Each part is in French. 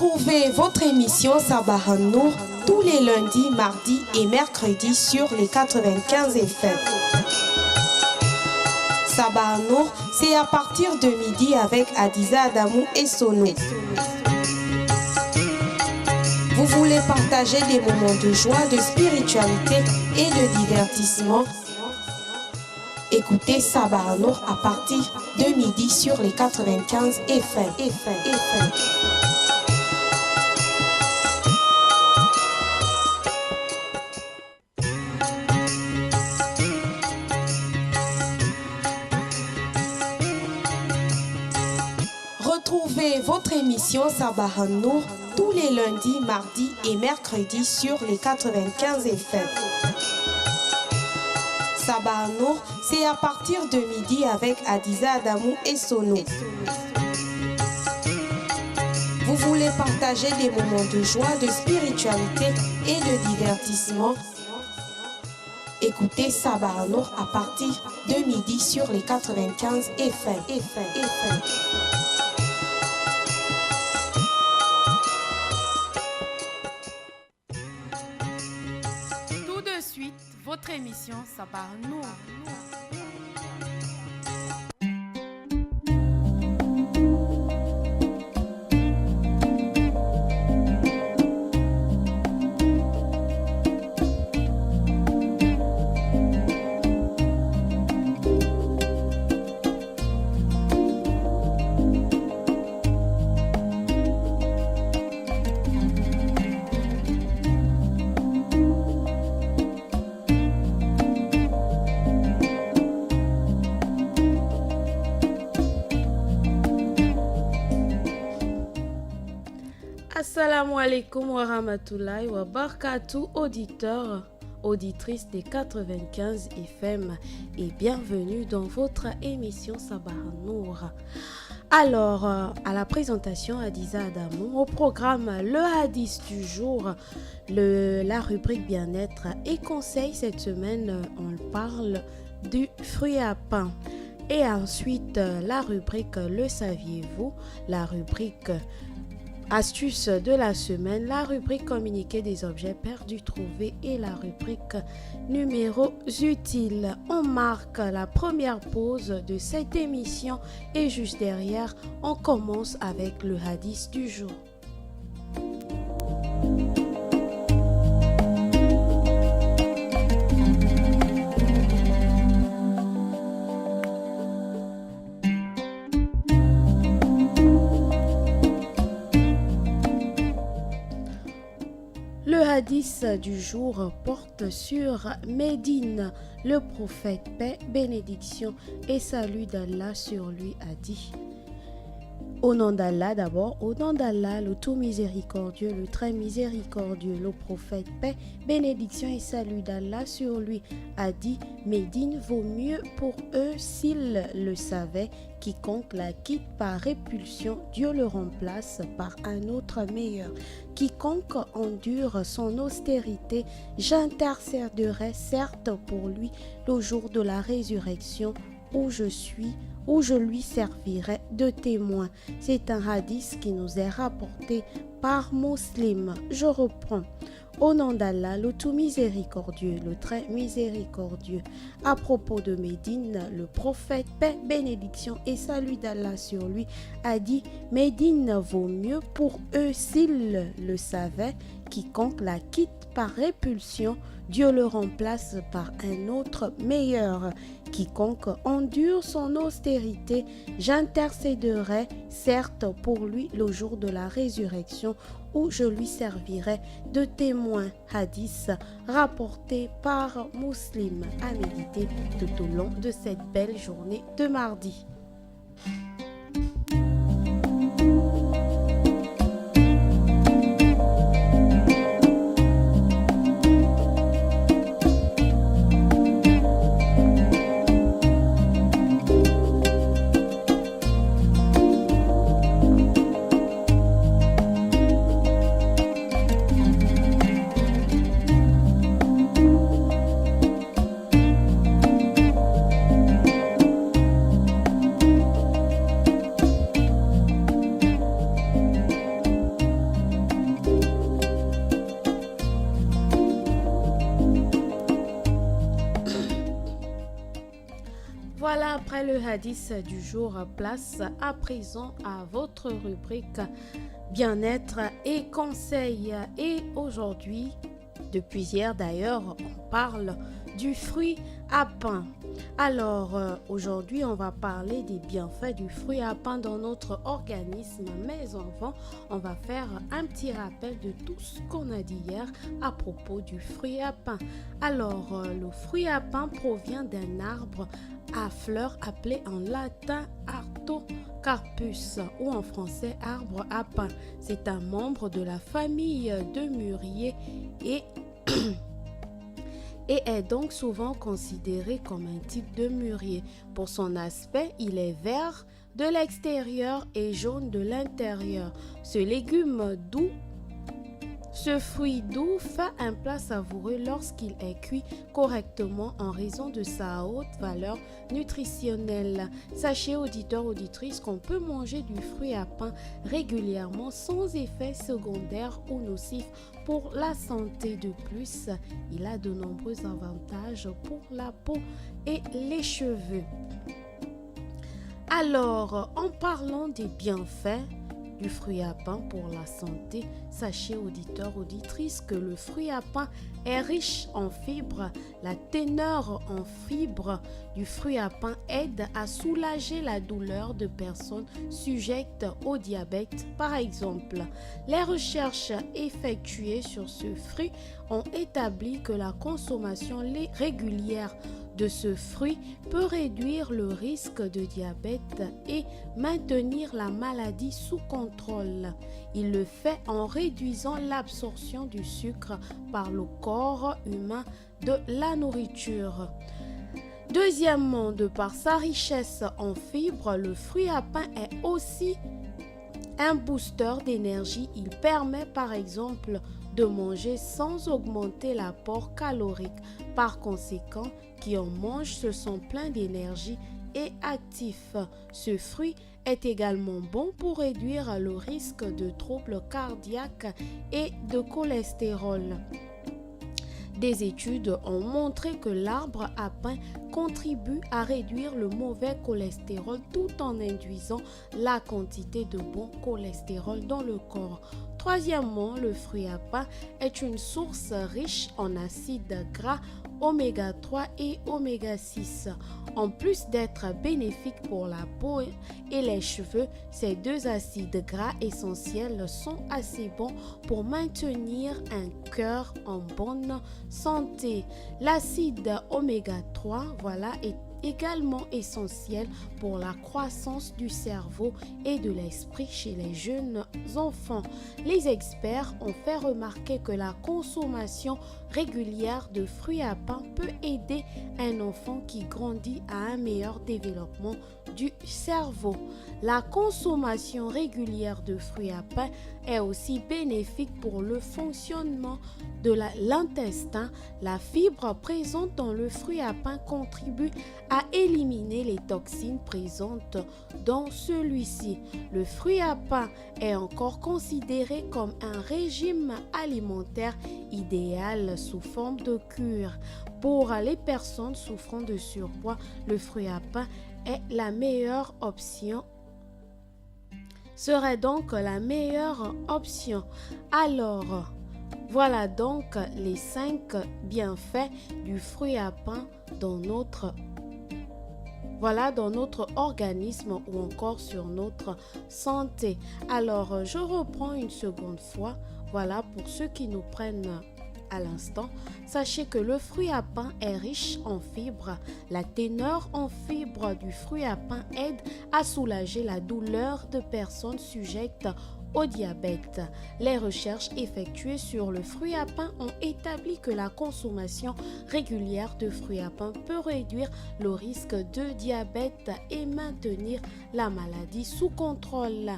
Retrouvez votre émission Sabah Nour tous les lundis, mardis et mercredis sur les 95 FM. Sabah Nour, c'est à partir de midi avec Adiza Adamou et Sono. Vous voulez partager des moments de joie, de spiritualité et de divertissement? Écoutez Sabah Nour à partir de midi sur les 95 FM. Retrouvez votre émission Sabah Nour tous les lundis, mardis et mercredis sur les 95 FM. Sabah Nour, c'est à partir de midi avec Adiza Adamou et Sono. Vous voulez partager des moments de joie, de spiritualité et de divertissement? Écoutez Sabah Nour à partir de midi sur les 95 FM. Tout de suite, votre émission Sabah Nour. Assalamu alaikum wa rahmatullahi wa barakatuh, auditeurs, auditrices des 95 FM et bienvenue dans votre émission Sabah Nour. Alors, à la présentation Adiza Adamou, au programme le hadith du jour, la rubrique bien-être et conseils. Cette semaine, on parle du fruit à pain. Et ensuite, la rubrique le saviez-vous, la rubrique astuce de la semaine, la rubrique communiquer des objets perdus trouvés et la rubrique numéros utiles. On marque la première pause de cette émission et juste derrière, on commence avec le hadith du jour. Le hadith du jour porte sur Médine. Le prophète, paix, bénédiction et salut d'Allah sur lui, a dit: au nom d'Allah d'abord, au nom d'Allah, le tout miséricordieux, le très miséricordieux, le prophète, paix, bénédiction et salut d'Allah sur lui, a dit: Médine vaut mieux pour eux s'ils le savaient. Quiconque la quitte par répulsion, Dieu le remplace par un autre meilleur. Quiconque endure son austérité, j'intercéderai certes pour lui le jour de la résurrection où je lui servirai de témoin. C'est un hadith qui nous est rapporté par Muslim. Je reprends. Au nom d'Allah, le tout miséricordieux, le très miséricordieux. À propos de Médine, le prophète, paix, bénédiction et salut d'Allah sur lui, a dit: Médine vaut mieux pour eux s'ils le savaient. Quiconque la quitte par répulsion, Dieu le remplace par un autre meilleur. Quiconque endure son austérité, j'intercéderai certes pour lui le jour de la résurrection où je lui servirai de témoin. Hadith rapporté par Muslim, à méditer tout au long de cette belle journée de mardi. Voilà, après le hadith du jour, place à présent à votre rubrique bien-être et conseils. Et aujourd'hui, depuis hier d'ailleurs, on parle du fruit à pain. Alors aujourd'hui, on va parler des bienfaits du fruit à pain dans notre organisme. Mais avant, on va faire un petit rappel de tout ce qu'on a dit hier à propos du fruit à pain. Alors, le fruit à pain provient d'un arbre à fleurs appelé en latin Artocarpus ou en français arbre à pain. C'est un membre de la famille de mûriers et est donc souvent considéré comme un type de mûrier. Pour son aspect, il est vert de l'extérieur et jaune de l'intérieur. Ce fruit doux fait un plat savoureux lorsqu'il est cuit correctement en raison de sa haute valeur nutritionnelle. Sachez, auditeurs, auditrices, qu'on peut manger du fruit à pain régulièrement sans effet secondaire ou nocif pour la santé. De plus, il a de nombreux avantages pour la peau et les cheveux. Alors, en parlant des bienfaits du fruit à pain pour la santé, sachez, auditeurs, auditrices, que le fruit à pain est riche en fibres. La teneur en fibres du fruit à pain aide à soulager la douleur de personnes sujettes au diabète, par exemple. Les recherches effectuées sur ce fruit ont établi que la consommation régulière de ce fruit peut réduire le risque de diabète et maintenir la maladie sous contrôle. Il le fait en réduisant l'absorption du sucre par le corps humain de la nourriture. Deuxièmement, de par sa richesse en fibres, le fruit à pain est aussi un booster d'énergie. Il permet par exemple de manger sans augmenter l'apport calorique. Par conséquent, qui en mangent se sont pleins d'énergie et actifs. Ce fruit est également bon pour réduire le risque de troubles cardiaques et de cholestérol. Des études ont montré que l'arbre à pain contribue à réduire le mauvais cholestérol tout en induisant la quantité de bon cholestérol dans le corps. Troisièmement, le fruit à pain est une source riche en acides gras oméga 3 et oméga 6. En plus d'être bénéfiques pour la peau et les cheveux, ces deux acides gras essentiels sont assez bons pour maintenir un cœur en bonne santé. L'acide oméga 3, est également essentiel pour la croissance du cerveau et de l'esprit chez les jeunes enfants. Les experts ont fait remarquer que la consommation régulière de fruits à pain peut aider un enfant qui grandit à un meilleur développement du cerveau. La consommation régulière de fruits à pain est aussi bénéfique pour le fonctionnement de l'intestin. La fibre présente dans le fruit à pain contribue à éliminer les toxines présentes dans celui-ci. Le fruit à pain est encore considéré comme un régime alimentaire idéal sous forme de cure. Pour les personnes souffrant de surpoids, le fruit à pain est la meilleure option. Serait donc la meilleure option. Alors, voilà donc les 5 bienfaits du fruit à pain dans notre organisme ou encore sur notre santé. Alors, je reprends une seconde fois. Voilà, pour ceux qui nous prennent à l'instant, sachez que le fruit à pain est riche en fibres. La teneur en fibres du fruit à pain aide à soulager la douleur de personnes sujettes au diabète. Les recherches effectuées sur le fruit à pain ont établi que la consommation régulière de fruits à pain peut réduire le risque de diabète et maintenir la maladie sous contrôle.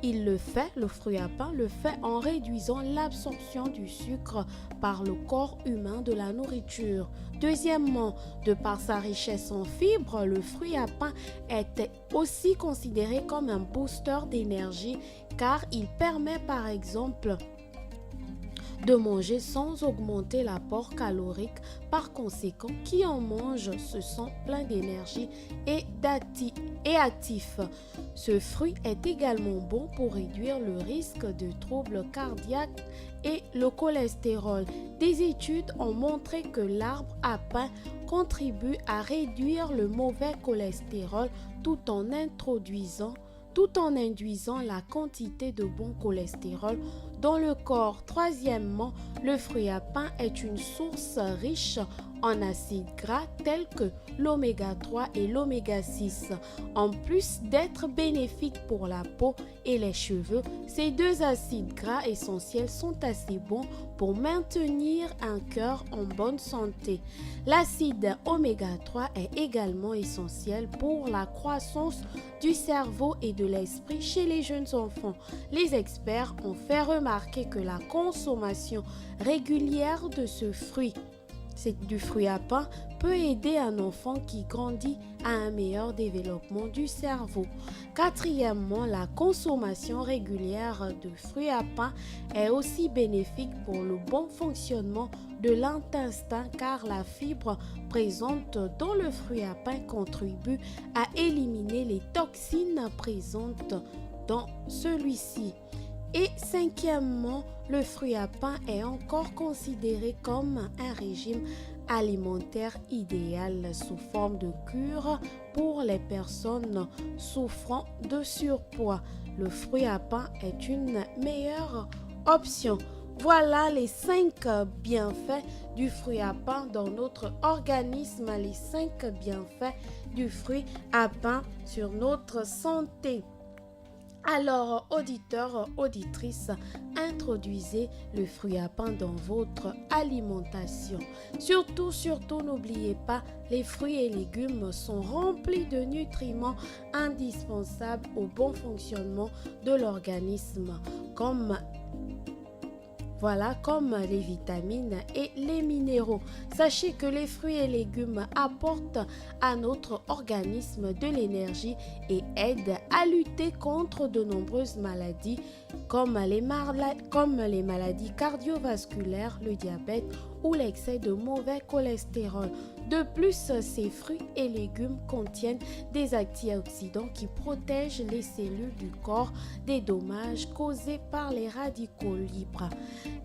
Le fruit à pain le fait en réduisant l'absorption du sucre par le corps humain de la nourriture. Deuxièmement, de par sa richesse en fibres, le fruit à pain est aussi considéré comme un booster d'énergie car il permet par exemple de manger sans augmenter l'apport calorique. Par conséquent, qui en mange se sent plein d'énergie et actif. Ce fruit est également bon pour réduire le risque de troubles cardiaques et le cholestérol. Des études ont montré que l'arbre à pain contribue à réduire le mauvais cholestérol tout en induisant la quantité de bon cholestérol dans le corps. Troisièmement, le fruit à pain est une source riche en acides gras tels que l'oméga 3 et l'oméga 6. En plus d'être bénéfiques pour la peau et les cheveux, ces deux acides gras essentiels sont assez bons pour maintenir un cœur en bonne santé. L'acide oméga 3 est également essentiel pour la croissance du cerveau et de l'esprit chez les jeunes enfants. Les experts ont fait remarquer que la consommation régulière de ce fruit, du fruit à pain, peut aider un enfant qui grandit à un meilleur développement du cerveau. Quatrièmement, la consommation régulière de fruits à pain est aussi bénéfique pour le bon fonctionnement de l'intestin car la fibre présente dans le fruit à pain contribue à éliminer les toxines présentes dans celui-ci. Et cinquièmement, le fruit à pain est encore considéré comme un régime alimentaire idéal sous forme de cure pour les personnes souffrant de surpoids. Le fruit à pain est une meilleure option. Voilà les 5 bienfaits du fruit à pain dans notre organisme, les 5 bienfaits du fruit à pain sur notre santé. Alors, auditeurs, auditrices, introduisez le fruit à pain dans votre alimentation. Surtout, n'oubliez pas, les fruits et légumes sont remplis de nutriments indispensables au bon fonctionnement de l'organisme, comme les vitamines et les minéraux. Sachez que les fruits et légumes apportent à notre organisme de l'énergie et aident à lutter contre de nombreuses maladies comme les maladies cardiovasculaires, le diabète ou l'excès de mauvais cholestérol. De plus, ces fruits et légumes contiennent des antioxydants qui protègent les cellules du corps des dommages causés par les radicaux libres.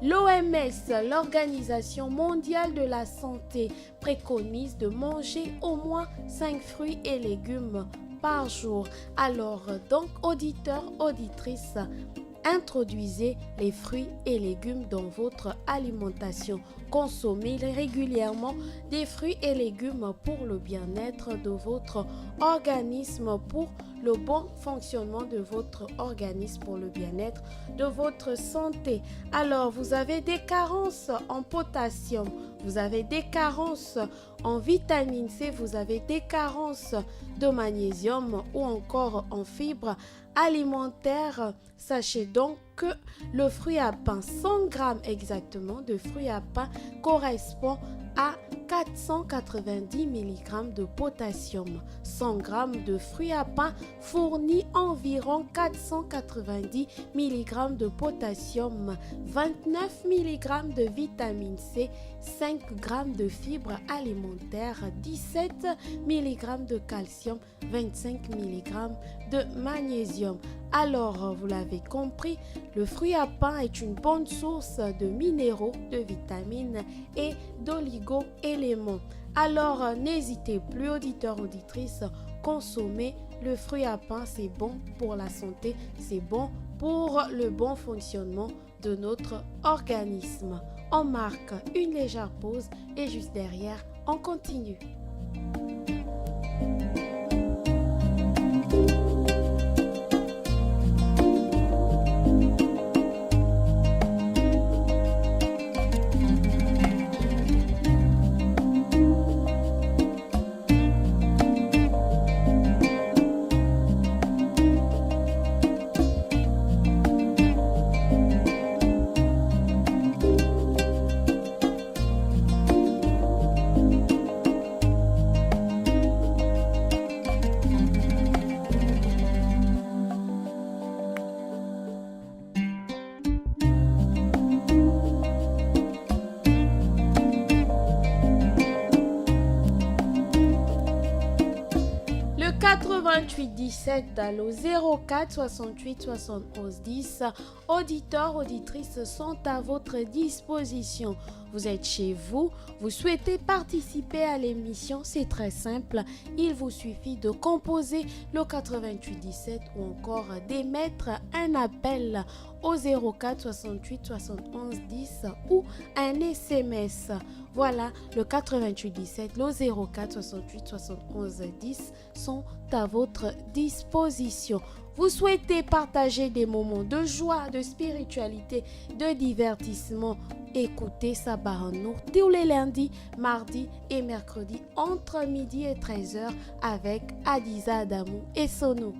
L'OMS, l'Organisation mondiale de la santé, préconise de manger au moins 5 fruits et légumes par jour. Alors donc, auditeurs, auditrices, introduisez les fruits et légumes dans votre alimentation. Consommez régulièrement des fruits et légumes pour le bien-être de votre organisme, pour le bon fonctionnement de votre organisme, pour le bien-être de votre santé. Alors, vous avez des carences en potassium, vous avez des carences en vitamine C, vous avez des carences de magnésium ou encore en fibres alimentaires. Sachez donc que le fruit à pain, 100 grammes exactement de fruits à pain correspond à 490 mg de potassium. 100 grammes de fruits à pain fournit environ 490 mg de potassium, 29 mg de vitamine C, 5 g de fibres alimentaires, 17 mg de calcium, 25 mg de magnésium. Alors, vous l'avez compris, le fruit à pain est une bonne source de minéraux, de vitamines et d'oligo-éléments. Alors, n'hésitez plus, auditeurs, auditrices, consommez le fruit à pain, c'est bon pour la santé, c'est bon pour le bon fonctionnement de notre organisme. On marque une légère pause et juste derrière, on continue. Le 88 17, le 04 68 71 10. Auditeurs, auditrices sont à votre disposition. Vous êtes chez vous, vous souhaitez participer à l'émission, c'est très simple. Il vous suffit de composer le 88 17 ou encore d'émettre un appel au 04 68 71 10 ou un SMS. Voilà, le 88 17, le 04 68 71 10 sont à votre disposition. Vous souhaitez partager des moments de joie, de spiritualité, de divertissement. Écoutez Sabah en Nour tous les lundis, mardis et mercredis entre midi et 13h avec Adiza Adamou et Sono.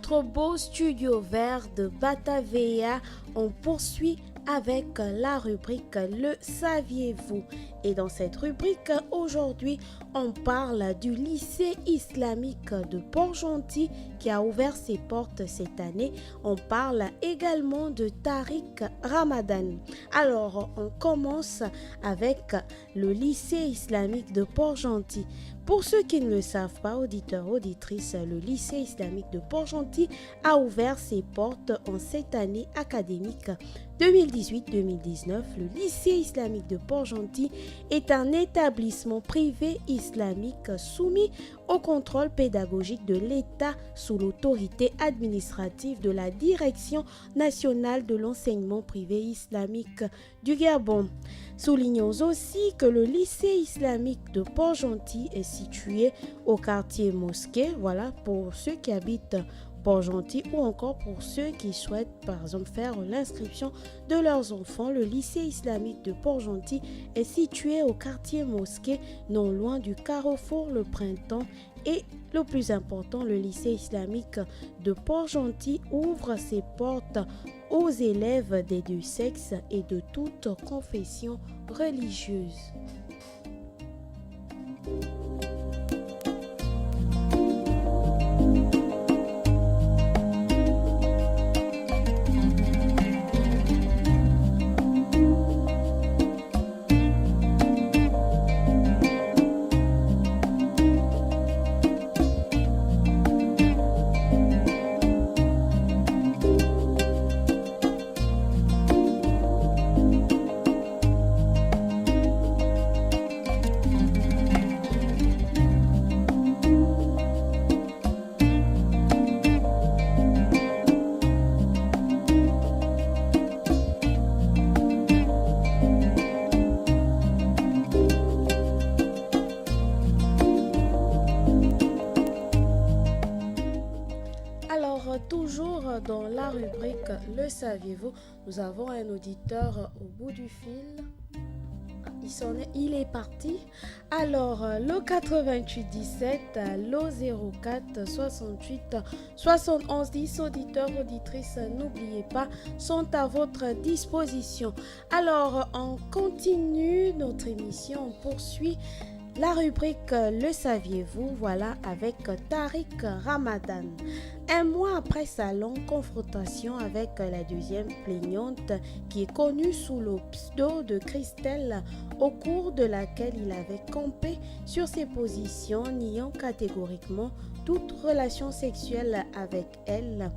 Notre beau studio vert de Batavia, on poursuit avec la rubrique Le saviez-vous? Et dans cette rubrique, aujourd'hui, on parle du lycée islamique de Port-Gentil qui a ouvert ses portes cette année. On parle également de Tariq Ramadan. Alors, on commence avec le lycée islamique de Port-Gentil. Pour ceux qui ne le savent pas, auditeurs, auditrices, le lycée islamique de Port-Gentil a ouvert ses portes en cette année académique 2018-2019. Le lycée islamique de Port-Gentil est un établissement privé islamique soumis au contrôle pédagogique de l'État sous l'autorité administrative de la Direction nationale de l'enseignement privé islamique du Gabon. Soulignons aussi que le lycée islamique de Port-Gentil est situé au quartier Mosquée. Voilà, pour ceux qui habitent Port-Gentil ou encore pour ceux qui souhaitent par exemple faire l'inscription de leurs enfants. Le lycée islamique de Port-Gentil est situé au quartier Mosquée, non loin du carrefour Le Printemps. Et le plus important, le lycée islamique de Port-Gentil ouvre ses portes aux élèves des deux sexes et de toute confession religieuse. Toujours dans la rubrique Le saviez-vous, nous avons un auditeur au bout du fil. Il est parti. Alors, le 88 17, le 04 68 71 10, auditeurs, auditrices, n'oubliez pas, sont à votre disposition. Alors, on continue notre émission, on poursuit la rubrique Le saviez-vous, voilà, avec Tariq Ramadan. Un mois après sa longue confrontation avec la deuxième plaignante, qui est connue sous le pseudo de Christelle, au cours de laquelle il avait campé sur ses positions, niant catégoriquement toute relation sexuelle avec elle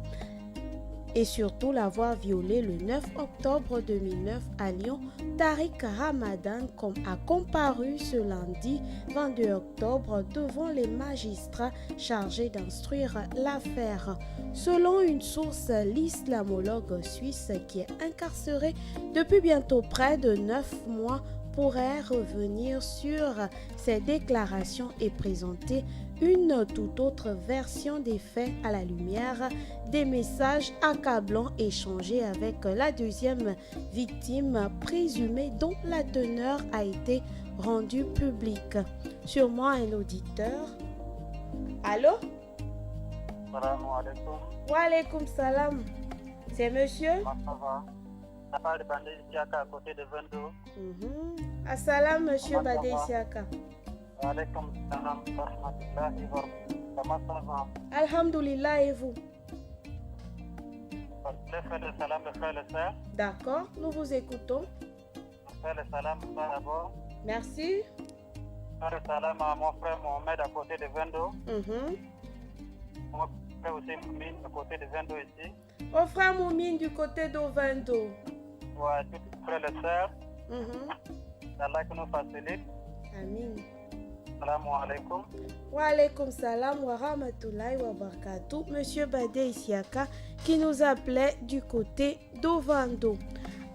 et surtout l'avoir violée le 9 octobre 2009 à Lyon, Tariq Ramadan a comparu ce lundi 22 octobre devant les magistrats chargés d'instruire l'affaire. Selon une source, l'islamologue suisse qui est incarcéré depuis bientôt près de 9 mois pourrait revenir sur ses déclarations et présenter une toute autre version des faits à la lumière des messages accablants échangés avec la deuxième victime présumée dont la teneur a été rendue publique. Sûrement un auditeur. Allô? Salam alaikum. Wa alaikum salam. C'est monsieur? Ça va? Ça parle de Badé Isiaka à côté de Vendo. Assalam, monsieur Badé Isiaka. Wa alaikum salam wa rahmatullahi wa barakatuh. Comment ça va? Alhamdulillah, et vous? Le frère de salam, le frère de sœur. D'accord, nous vous écoutons. Le frère de salam, ça d'abord. Merci. Le frère de salam à mon frère Mohamed à côté de Vendo. Mon frère aussi Moumine à côté de Vendo ici. Au frère Moumine du côté d'Ovendo. Ouais, tous les frères et sœurs. Allah qui nous facilite. Amin. Salam alaikum. Wa alaikum salam wa rahmatullahi wa barakatuh. Monsieur Badé Isiaka qui nous appelait du côté d'Ovendo.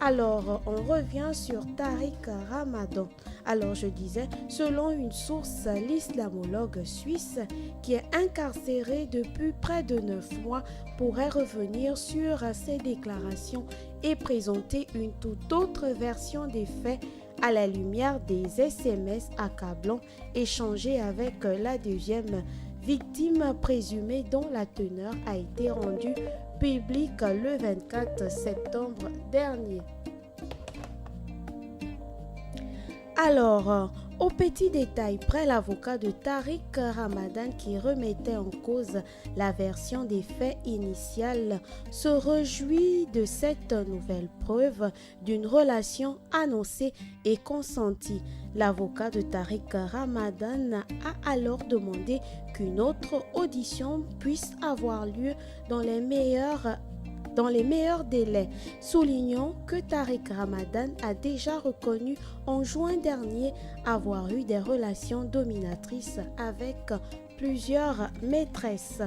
Alors, on revient sur Tariq Ramadan. Alors, je disais, selon une source, l'islamologue suisse qui est incarcéré depuis près de 9 mois pourrait revenir sur ses déclarations et présenter une toute autre version des faits à la lumière des SMS accablants échangés avec la deuxième victime présumée dont la teneur a été rendue publique le 24 septembre dernier. Alors, au petit détail près, l'avocat de Tariq Ramadan qui remettait en cause la version des faits initiales se réjouit de cette nouvelle preuve d'une relation annoncée et consentie. L'avocat de Tariq Ramadan a alors demandé qu'une autre audition puisse avoir lieu dans les meilleurs délais, soulignant que Tariq Ramadan a déjà reconnu en juin dernier avoir eu des relations dominatrices avec plusieurs maîtresses.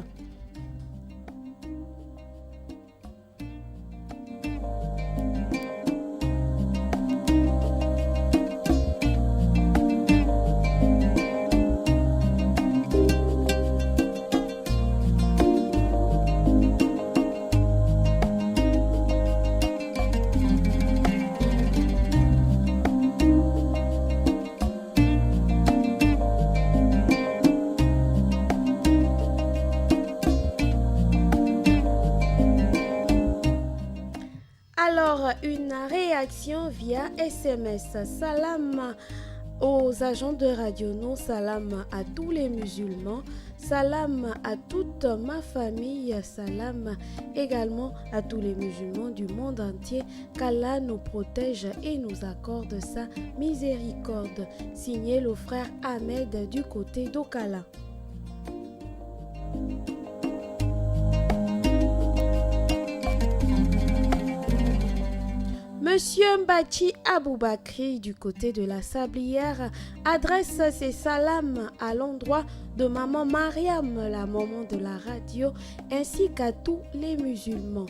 Une réaction via SMS. Salam aux agents de Radio Non, salam à tous les musulmans, salam à toute ma famille, salam également à tous les musulmans du monde entier, qu'Allah nous protège et nous accorde sa miséricorde. Signé le frère Ahmed du côté d'Okala. Monsieur Mbachi Aboubakri du côté de la Sablière adresse ses salams à l'endroit de maman Mariam, la maman de la radio, ainsi qu'à tous les musulmans.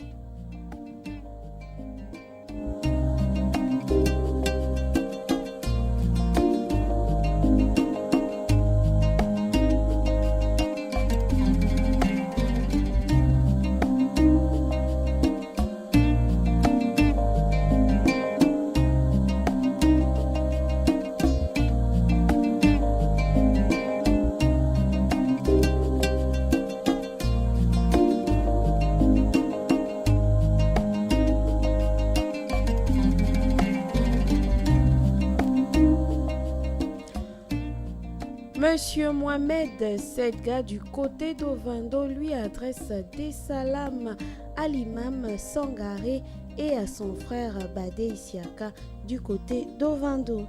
Monsieur Mohamed Sedga du côté d'Ovendo lui adresse des salams à l'imam Sangaré et à son frère Badé Isiaka du côté d'Ovendo.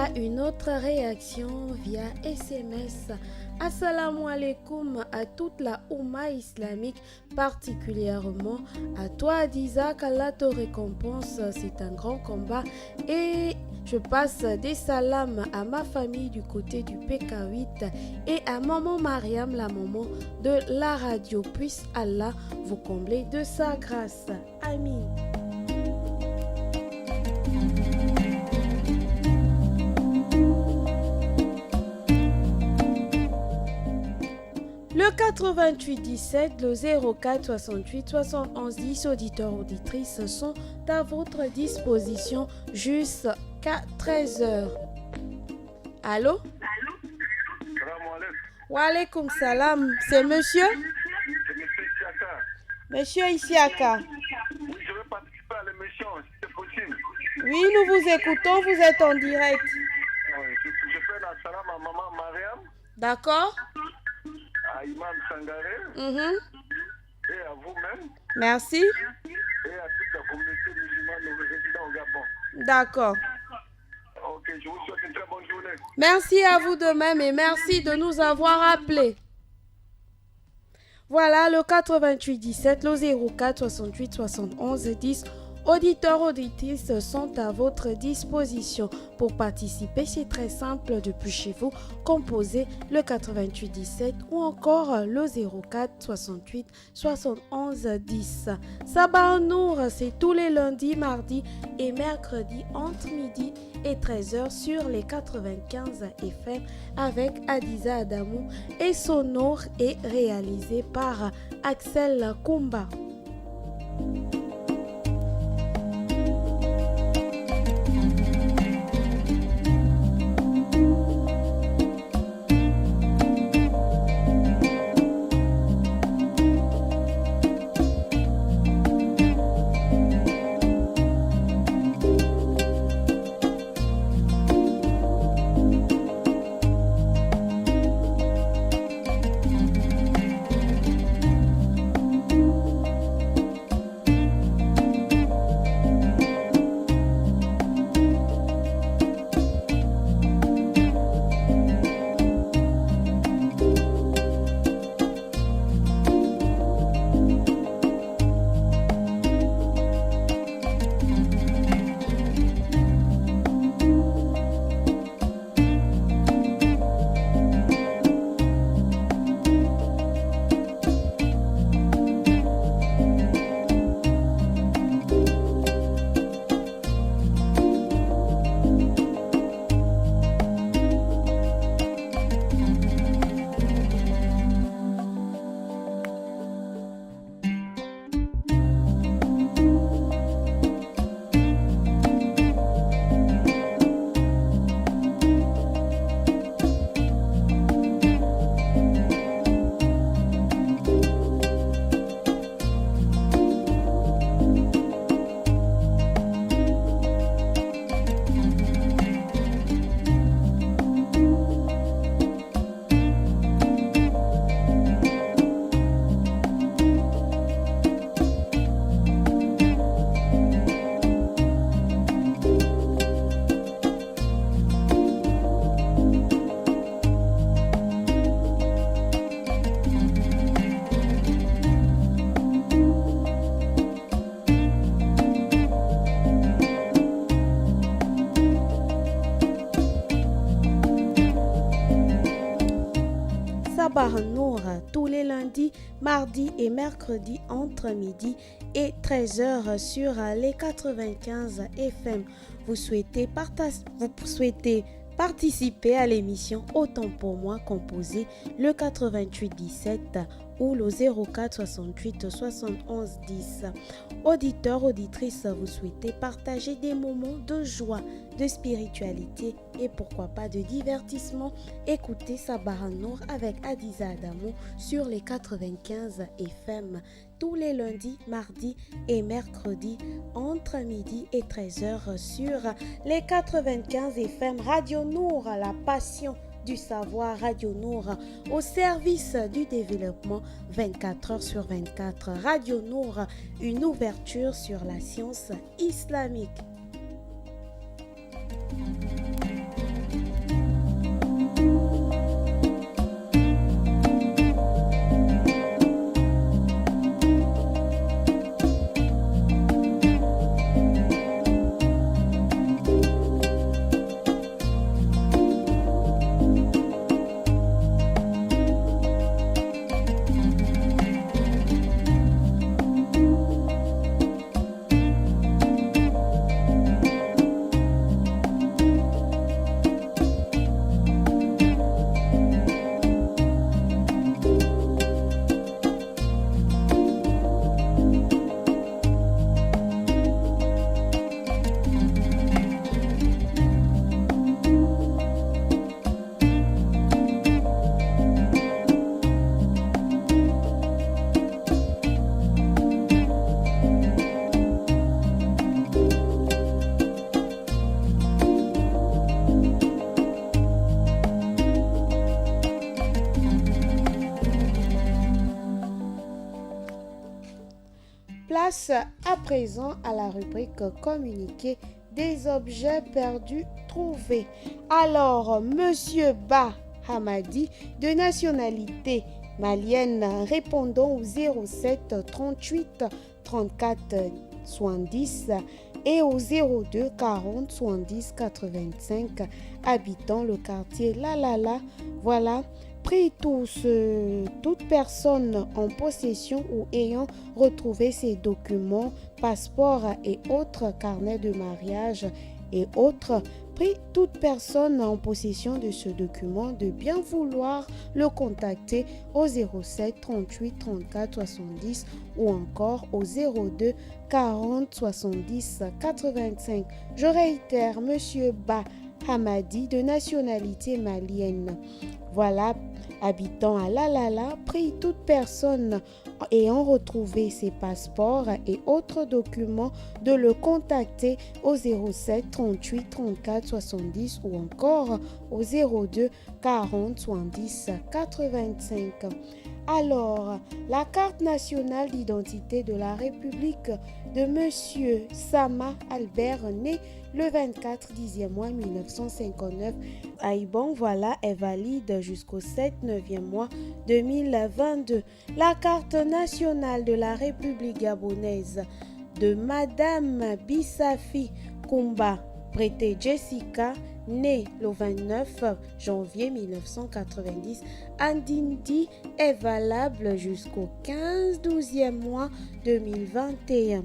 Voilà une autre réaction via SMS. Assalamu alaikum à toute la Oumma islamique, particulièrement à toi Adiza, qu'Allah te récompense, c'est un grand combat. Et je passe des salams à ma famille du côté du PK8 et à maman Mariam, la maman de la radio. Puisse Allah vous combler de sa grâce. Amin. Le 88 17, le 04 68 71 10 auditeurs auditrices sont à votre disposition jusqu'à 13h. Allô? Wa alaikum salam. C'est monsieur? C'est monsieur Isiaka. Monsieur Isiaka. Oui, je veux participer à l'émission, si c'est possible. Oui, nous vous écoutons, vous êtes en direct. Oui, je fais la salam à maman Mariam, D'accord? à Imam Sangaré et à vous-même Merci. et à toute la communauté musulmane résidant au Gabon. D'accord. Ok, je vous souhaite une très bonne journée. Merci à vous de même et merci de nous avoir appelés. Voilà le 88 17, le 04 68 71 10. Auditeurs, auditrices sont à votre disposition. Pour participer, c'est très simple depuis chez vous. Composez le 88 17 ou encore le 04 68 71 10. Sabah Nour, c'est tous les lundis, mardis et mercredis entre midi et 13h sur les 95 FM avec Adiza Adamou et sonore est réalisé par Axel Kumba. Sabah Nour tous les lundis, mardis et mercredis entre midi et 13h sur les 95 FM. Vous souhaitez participer à l'émission Autant pour moi, composé le 88 17 ou le 04 68 71 10. Auditeurs, auditrices, vous souhaitez partager des moments de joie, de spiritualité et pourquoi pas de divertissement. Écoutez Sabah Nour avec Adiza Adamou sur les 95 FM tous les lundis, mardis et mercredis entre midi et 13h sur les 95 FM. Radio Nour, la passion du savoir. Radio Nour au service du développement 24 heures sur 24. Radio Nour, une ouverture sur la science islamique. Place à présent à la rubrique communiqué des objets perdus trouvés. Alors, Monsieur Ba Hamadi, de nationalité malienne, répondant au 07 38 34 70 et au 02 40 70 85, habitant le quartier Lalala. Voilà, pris toute personne en possession ou ayant retrouvé ses documents, passeports et autres carnets de mariage et autres, prie toute personne en possession de ce document de bien vouloir le contacter au 07 38 34 70 ou encore au 02 40 70 85. Je réitère, Monsieur Ba Hamadi, de nationalité malienne. Voilà, habitant à Lalala, prie toute personne ayant retrouvé ses passeports et autres documents de le contacter au 07 38 34 70 ou encore au 02 40 70 85. Alors, la carte nationale d'identité de la République de Monsieur Sama Albert, né le 24 10e mois 1959 à Ibon, voilà, est valide jusqu'au 7 9e mois 2022. La carte nationale de la République gabonaise de Madame Bissafi Kumba Prêté Jessica, née le 29 janvier 1990 à Ndindi, est valable jusqu'au 15 12e mois 2021.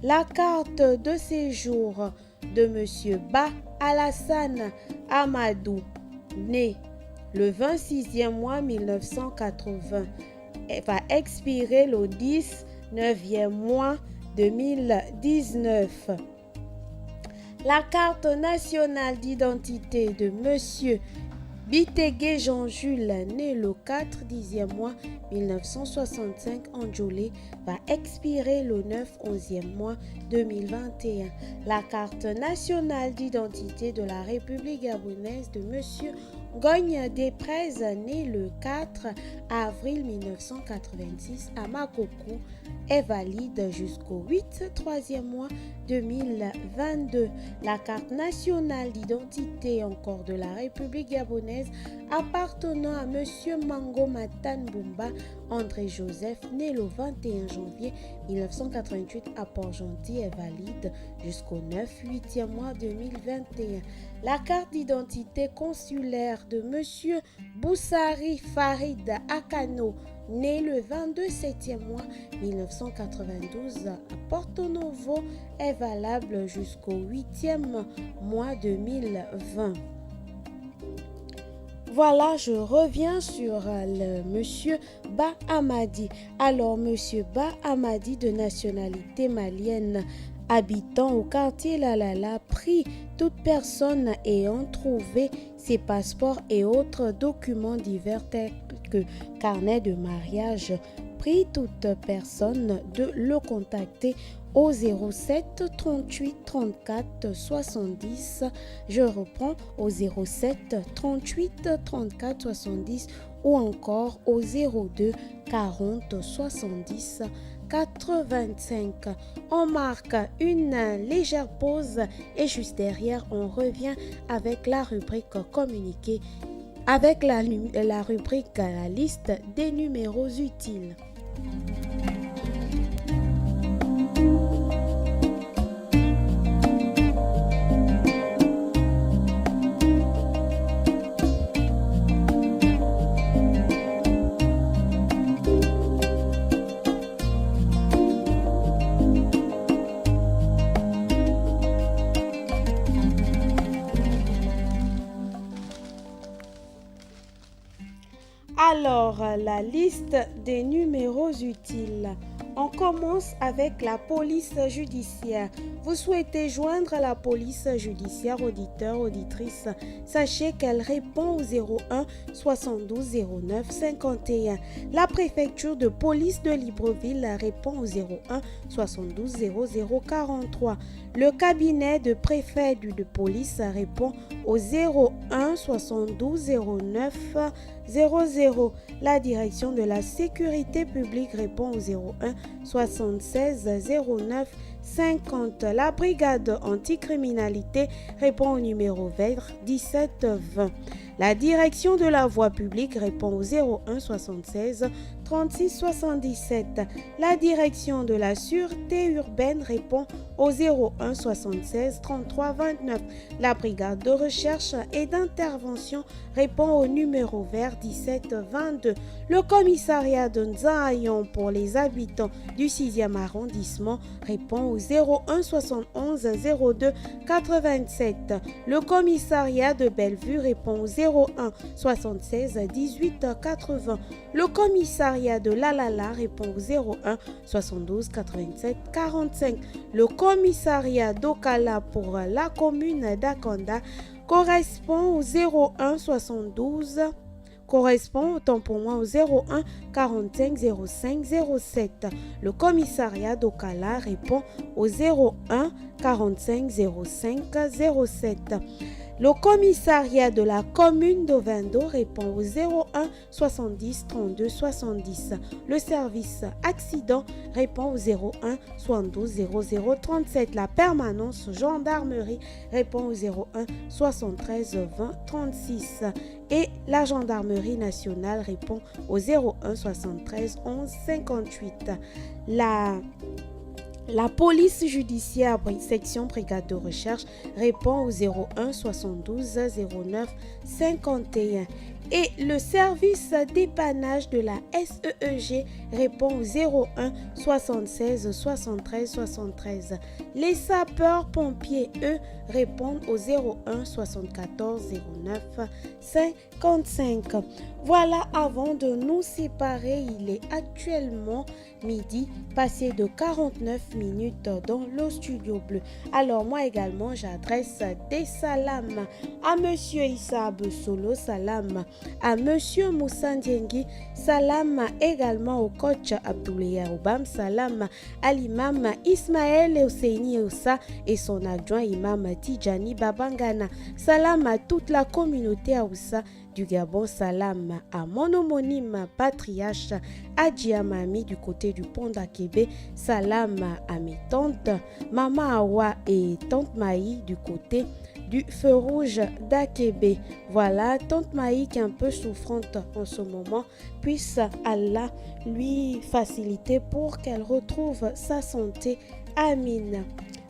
La carte de séjour de Monsieur Ba Alassane Amadou, né le 26e mois 1980, va expirer le 19e mois 2019. La carte nationale d'identité de Monsieur Bitegué Jean-Jules, né le 4 10e mois 1965 en Djolé, va expirer le 9 11e mois 2021. La carte nationale d'identité de la République gabonaise de Monsieur Gogne Desprez, né le 4 avril 1986 à Makoko, est valide jusqu'au 8 3e mois 2022. La carte nationale d'identité encore de la République gabonaise appartenant à Monsieur Mango Matan Bumba André Joseph, né le 21 janvier 1988 à Port-Gentil, est valide jusqu'au 9 8e mois 2021. La carte d'identité consulaire de Monsieur Boussari Farid Akano, né le 22 7e mois 1992 à Porto Novo, est valable jusqu'au 8e mois 2020. Voilà, je reviens sur le Monsieur Ba Hamadi. Alors, Monsieur Ba Hamadi, de nationalité malienne, habitant au quartier Lalala, prie toute personne ayant trouvé ses passeports et autres documents divers tels que carnet de mariage, prie toute personne de le contacter au 07 38 34 70. Je reprends, au 07 38 34 70 ou encore au 02 40 70 85. On marque une légère pause et juste derrière, on revient avec la rubrique communiqué, avec la rubrique la liste des numéros utiles. Alors, la liste des numéros utiles. On commence avec la police judiciaire. Vous souhaitez joindre la police judiciaire, auditeur, auditrice. Sachez qu'elle répond au 01 72 09 51. La préfecture de police de Libreville répond au 01 72 00 43. Le cabinet de préfet de police répond au 01 72 09 00. La direction de la sécurité publique répond au 01 76 09 50. La brigade anticriminalité répond au numéro vert 17 20. La direction de la voie publique répond au 01 76 36 77. La direction de la sûreté urbaine répond au 01 76 33 29. La brigade de recherche et d'intervention répond au numéro vert 17 22. Le commissariat de Nzahayon pour les habitants du 6e arrondissement répond au 01 71 02 87. Le commissariat de Bellevue répond au 01 76 18 80. Le commissariat de Lalala répond au 01 72 87 45. Le commissariat d'Okala pour la commune d'Akanda correspond au 01 72 correspond autant pour moi au 01 45 05 07. Le commissariat d'Okala répond au 01 45 05 07. Le commissariat de la commune d'Ovendo répond au 01 70 32 70. Le service accident répond au 01 72 00 37. La permanence gendarmerie répond au 01 73 20 36. Et la gendarmerie nationale répond au 01 73 11 58. La police judiciaire, section brigade de recherche, répond au 01 72 09 51. Et le service dépannage de la SEEG répond au 01 76 73 73. Les sapeurs-pompiers, eux, répondent au 01 74 09 55. Voilà, avant de nous séparer, il est actuellement midi, passé de 49 minutes dans le studio bleu. Alors moi également, j'adresse des salams à Monsieur Issa Solo, salam à Monsieur Moussa Ndiengi, salam également au coach Abdoulaye Aoubam, salam à l'imam Ismaël Oseini Ossa et son adjoint imam Tidjani Babangana, salam à toute la communauté Aoussa du Gabon, salam à mon homonyme patriarche Adjia Mami du côté du pont d'Akébé, salam à mes tantes Maman Awa et tante Maï du côté du feu rouge d'Akébé. Voilà, tante Maï qui est un peu souffrante en ce moment, puisse Allah lui faciliter pour qu'elle retrouve sa santé. Amin.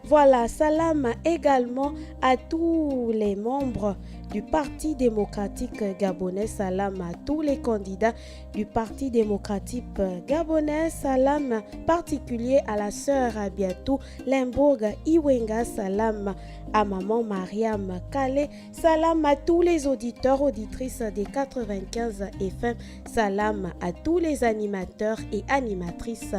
Voilà, salam également à tous les membres du Parti démocratique gabonais, salam à tous les candidats du Parti démocratique gabonais, salam particulier à la sœur Abiatou Limbourg Iwenga, salam à maman Mariam Kale, salam à tous les auditeurs, auditrices des 95 FM, salam à tous les animateurs et animatrices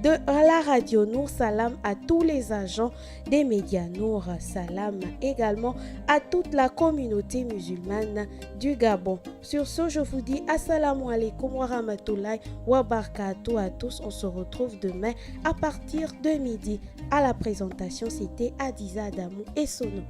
de la Radio Nour, salam à tous les agents des médias Nour, salam également à toute la communauté musulmane du Gabon. Sur ce, je vous dis assalamu alaikum wa rahmatullahi wa barakatuh à tous. On se retrouve demain à partir de midi. À la présentation, c'était Adiza Adamou et Sono.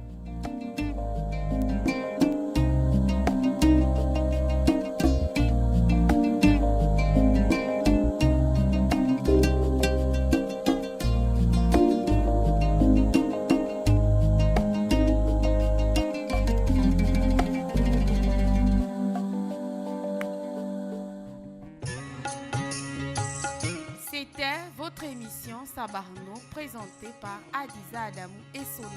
Votre émission Sabarno présentée par Adiza Adamou et Sono.